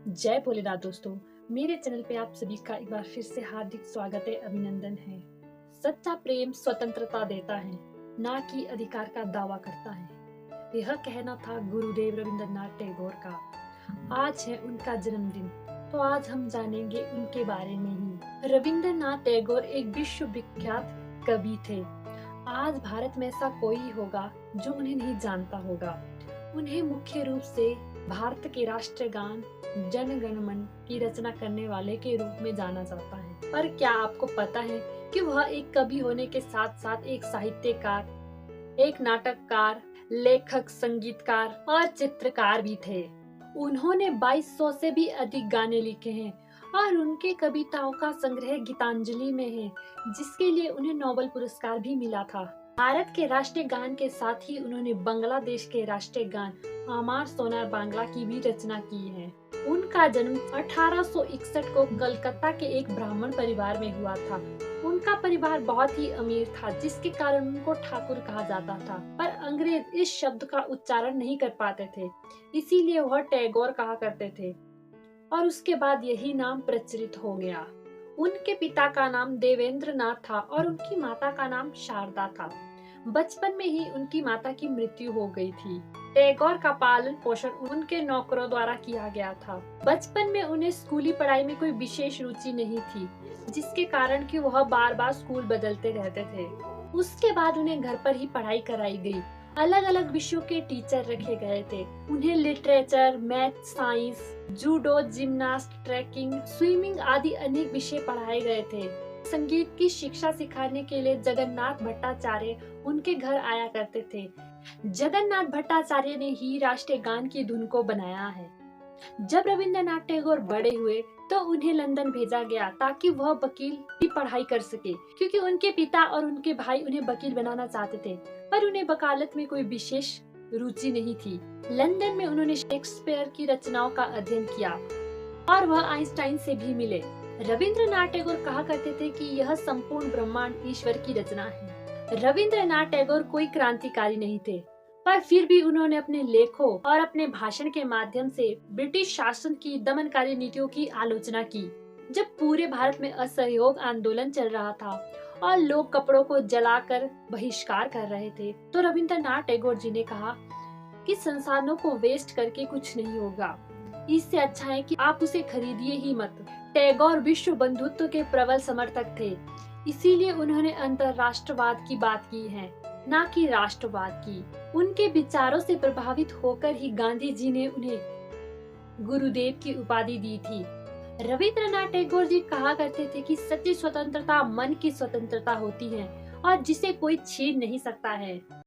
जय भोलेनाथ दोस्तों। मेरे चैनल पे आप सभी का एक बार फिर से हार्दिक स्वागत है, अभिनंदन है। सच्चा प्रेम स्वतंत्रता देता है, ना कि अधिकार का दावा करता है। यह कहना था गुरुदेव रविंद्रनाथ टैगोर का। आज है उनका जन्मदिन, तो आज हम जानेंगे उनके बारे में ही। रविंद्रनाथ टैगोर एक विश्व विख्यात कवि थे। आज भारत में ऐसा कोई होगा जो उन्हें नहीं जानता होगा। उन्हें मुख्य रूप से भारत के राष्ट्रगान जन गण मन की रचना करने वाले के रूप में जाना जाता है। पर क्या आपको पता है कि वह एक कवि होने के साथ साथ एक साहित्यकार, एक नाटककार, लेखक, संगीतकार और चित्रकार भी थे। उन्होंने 2200 से भी अधिक गाने लिखे हैं और उनके कविताओं का संग्रह गीतांजलि में है, जिसके लिए उन्हें नोबेल पुरस्कार भी मिला था। भारत के राष्ट्रीय गान के साथ ही उन्होंने बांग्लादेश के राष्ट्रीय गान आमार सोनार बांग्ला की भी रचना की है। उनका जन्म 1861 को कलकत्ता के एक ब्राह्मण परिवार में हुआ था। उनका परिवार बहुत ही अमीर था, जिसके कारण उनको ठाकुर कहा जाता था। पर अंग्रेज इस शब्द का उच्चारण नहीं कर पाते थे, इसीलिए वह टैगोर कहा करते थे और उसके बाद यही नाम प्रचलित हो गया। उनके पिता का नाम देवेंद्र नाथ था और उनकी माता का नाम शारदा था। बचपन में ही उनकी माता की मृत्यु हो गई थी। टैगोर का पालन पोषण उनके नौकरों द्वारा किया गया था। बचपन में उन्हें स्कूली पढ़ाई में कोई विशेष रुचि नहीं थी, जिसके कारण कि वह बार बार स्कूल बदलते रहते थे। उसके बाद उन्हें घर पर ही पढ़ाई कराई गई। अलग अलग विषयों के टीचर रखे गए थे। उन्हें literature, math, science, judo, gymnast, trekking, swimming आदि अनेक विषय पढ़ाए गए थे। संगीत की शिक्षा सिखाने के लिए जगन्नाथ भट्टाचार्य उनके घर आया करते थे। जगन्नाथ भट्टाचार्य ने ही राष्ट्रीय गान की धुन को बनाया है। जब रविंद्रनाथ टैगोर बड़े हुए तो उन्हें लंदन भेजा गया ताकि वह वकील की पढ़ाई कर सके, क्योंकि उनके पिता और उनके भाई उन्हें वकील बनाना चाहते थे, पर उन्हें वकालत में कोई विशेष रुचि नहीं थी। लंदन में उन्होंने शेक्सपियर की रचनाओं का अध्ययन किया और वह आइंस्टाइन से भी मिले। रविंद्रनाथ टैगोर कहा करते थे कि यह संपूर्ण ब्रह्मांड ईश्वर की रचना है। रविंद्रनाथ टैगोर कोई क्रांतिकारी नहीं थे, पर फिर भी उन्होंने अपने लेखों और अपने भाषण के माध्यम से ब्रिटिश शासन की दमनकारी नीतियों की आलोचना की। जब पूरे भारत में असहयोग आंदोलन चल रहा था और लोग कपड़ों को जलाकर बहिष्कार कर रहे थे, तो रविंद्रनाथ टैगोर जी ने कहा कि संसाधनों को वेस्ट करके कुछ नहीं होगा, इससे अच्छा है कि आप उसे खरीदिए ही मत। टैगोर विश्व बंधुत्व के प्रबल समर्थक थे, इसीलिए उन्होंने अंतरराष्ट्रवाद की बात की है, न कि राष्ट्रवाद की। उनके विचारों से प्रभावित होकर ही गांधी जी ने उन्हें गुरुदेव की उपाधि दी थी। रविंद्रनाथ टैगोर जी कहा करते थे कि सच्ची स्वतंत्रता मन की स्वतंत्रता होती है और जिसे कोई छीन नहीं सकता है।